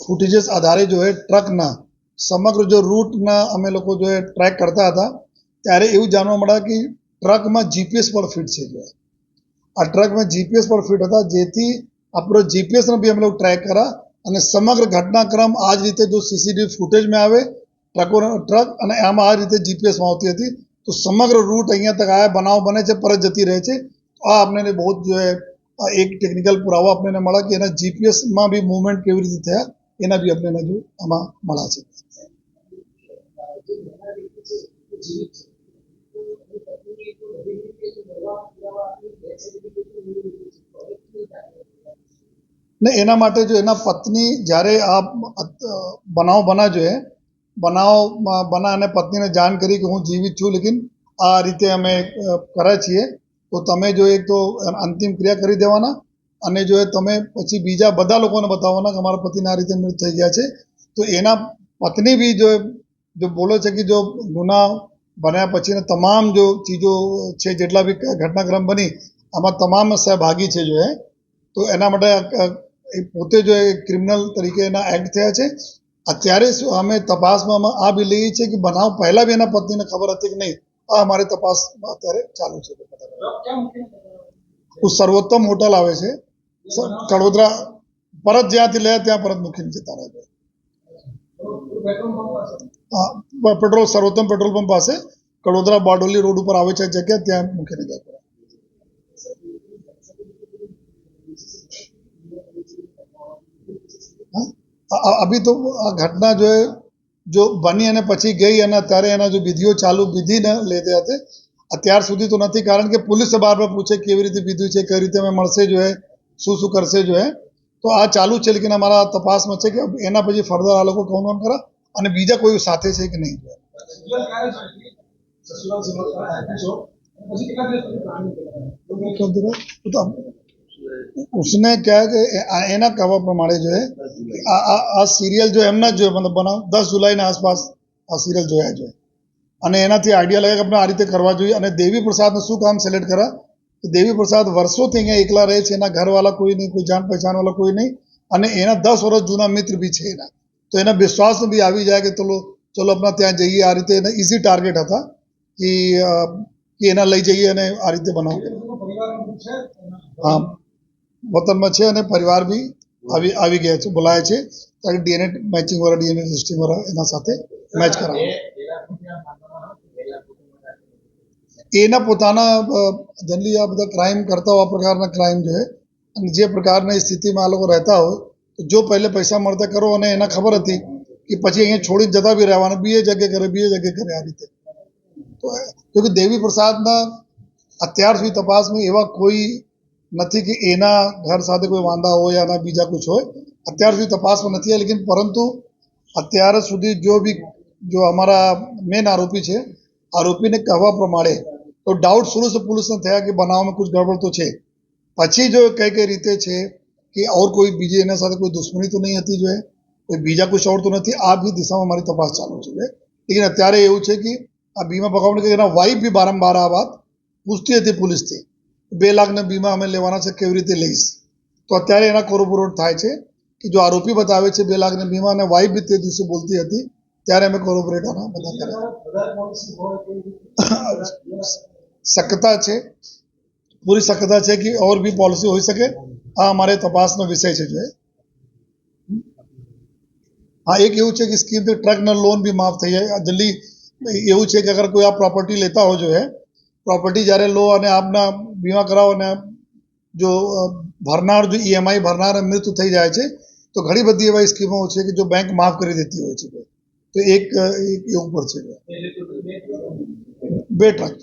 footages આધારે જો है ટ્રકના સમગ્ર જો રૂટના અમે લોકો જો है ટ્રેક કરતા હતા ત્યારે એવું જાણવા મળ્યા કે ટ્રકમાં જીપીએસ પર ફિટ છે જો આ ટ્રકમાં જીપીએસ પર ફિટ હતા જેથી આપણો જીપીએસનો બી અમે લોકો ટ્રેક કર્યા અને સમગ્ર ઘટનાક્રમ આ જ રીતે જો સીસીટીવી ફૂટેજમાં આવે ટ્રક અને આમાં આ રીતે જીપીએસમાં આવતી હતી તો સમગ્ર રૂટ અહીંયા તક આયા બનાવ બને છે પરત જતી રહે છે તો આ આપણને બહુ જો એક ટેકનિકલ પુરાવો આપણને મળ્યા કે એના જીપીએસમાં બી મૂવમેન્ટ કેવી રીતે થયા એના બી આપણને જો આમાં મળ્યા છે ને એના માટે જો એના પત્ની જ્યારે આ બનાવ બના જો બનાવ બના અને પત્નીને જાણ કરી કે હું જીવિત છું લેકિન આ રીતે અમે કરે છીએ તો તમે જો એક તો અંતિમ ક્રિયા કરી દેવાના અને જો તમે પછી બીજા બધા લોકોને બતાવવાના કે અમારા પતિને આ રીતે મૃત્યુ થઈ ગયા છે તો એના પત્ની બી જો બોલે છે કે જો ગુના બન્યા પછીના તમામ જો ચીજો છે જેટલા બી ઘટનાક્રમ બની આમાં તમામ સહભાગી છે જો તો એના માટે પોતે જો ક્રિમિનલ તરીકે એના એક્ટ થયા છે અત્યારે અમે તપાસમાં આ બી લઈએ છીએ કે બનાવ પહેલા બી એના પત્નીને ખબર હતી કે નહીં આ અમારી તપાસ અત્યારે ચાલુ છે સર્વોત્તમ હોટલ આવે છે કડોદરા પરત જ્યાંથી લે ત્યાં પરત મૂકીને જતા રહે પેટ્રોલ સર્વોત્તમ પેટ્રોલ પંપ પાસે કડોદરા બારડોલી રોડ ઉપર આવે છે જગ્યા ત્યાં મૂકીને જતા अभी तो घटना जो बनी અને પછી ગઈ અને અત્યારે એના જો વિધિઓ ચાલુ વિધિ ન લેતે હતા અત્યાર સુધી તો નથી કારણ કે પોલીસ બાર બાર પૂછે કેવી રીતે વિધિ છે કઈ રીતે અમે મળશે જો શું કરશે જો તો આ ચાલુ છે લેકિન અમારા તપાસમાં છે કે એના પછી ફર્ધર આ લોકો કાઉન્ટ કરા અને બીજા કોઈ સાથે છે કે નહીં उसने क्या है कि एना कहा प्रमाणे जो है आ सीरियल जो एमना जो मतलब बनाव 10 जुलाईના આસપાસ આ સિરિયલ જોયા છે અને એનાથી આઈડિયા લાગે કે આપણે આ રીતે કરવા જોઈએ અને દેવી પ્રસાદનું શું કામ સિલેક્ટ કરા કે દેવી પ્રસાદ વર્ષોથી અહીંયા એકલા રહે છે એના ઘરવાળા કોઈ નહીં કોઈ જાણ પહેચાનવાળા કોઈ નહીં અને એના 10 વર્ષ જૂના મિત્ર બી છે એના તો એના વિશ્વાસ બી આવી જાય કે ચલો આપણા ત્યાં જઈએ આ રીતે એના ઇઝી ટાર્ગેટ હતા કે એના લઈ જઈએ અને આ રીતે બનાવ હા વતનમાં છે અને પરિવાર બી આવી ગયા છે બોલાય છે તાકે ડીએનએ મેચિંગ વાળા ડીએનએ ટેસ્ટિંગ વાળા એના સાથે મેચ કરાવે એના પોતાના જનરલી આ બધા ક્રાઇમ કરતા હોય આ પ્રકારના ક્રાઇમ જો અને જે પ્રકારની સ્થિતિમાં આ લોકો રહેતા હોય તો જો પહેલે પૈસા મળતા કરો અને એના ખબર હતી કે પછી અહીંયા છોડીને જતા બી રહેવાના બીજે જગ્યાએ કરે આ રીતે તો કે દેવી પ્રસાદના અત્યાર સુધી તપાસમાં એવા કોઈ નથી કે એના ઘર સાથે કોઈ વાંધા હોય યા બીજા કુછ હોય અત્યાર સુધી તપાસમાં નથી લેકિન પરંતુ અત્યાર સુધી જો અમારા મેન આરોપી છે આરોપીને કહેવા પ્રમાણે તો ડાઉટ शुरू से पुलिसને થયા કે બનાવમાં કુછ ગડબડ તો છે પછી જો કઈ રીતે છે કે ઓર કોઈ બીજી એના સાથે કોઈ દુશ્મની તો નહીં હતી જો કોઈ બીજા કુછ ઓર તો નથી આ બી દિશામાં મારી તપાસ ચાલુ છે લેકિન અત્યારે એવું છે કે આ બીમા પકડવાની કે એના વાઇફ બી બારંબાર આ વાત પૂછતી હતી પોલીસથી 2 લાખના બીમા અમે લેવાના છે કેવી રીતે લઈશ તો અત્યારે એના કોરોબોરેટ થાય છે કે જો આરોપી બતાવે છે 2 લાખના બીમા અને વાઇફ બી તે દિવસે બોલતી હતી ત્યારે અમે કોરોબોરેટ આના બધા શક્યતા છે પૂરી શક્યતા છે કે और भी पॉलिसी હોઈ શકે આ અમારે તપાસનો વિષય છે જો હા એક એવું છે કે સ્કીમથી ટ્રકના લોન બી માફ થઈ જાય જલ્દી એવું છે કે અગર કોઈ આ પ્રોપર્ટી લેતા હોય જો प्रॉपर्टी જ્યારે लो અને આપના बीमा કરાવો અને જો ભરનાર જો ईएमआई ભરનાર મૃત્યુ થઈ જાય છે તો ઘણી બધી એવી સ્કીમો છે કે જો બેંક માફ કરી દેતી હોય છે તો એક એવું પર છે 2 ટ્રક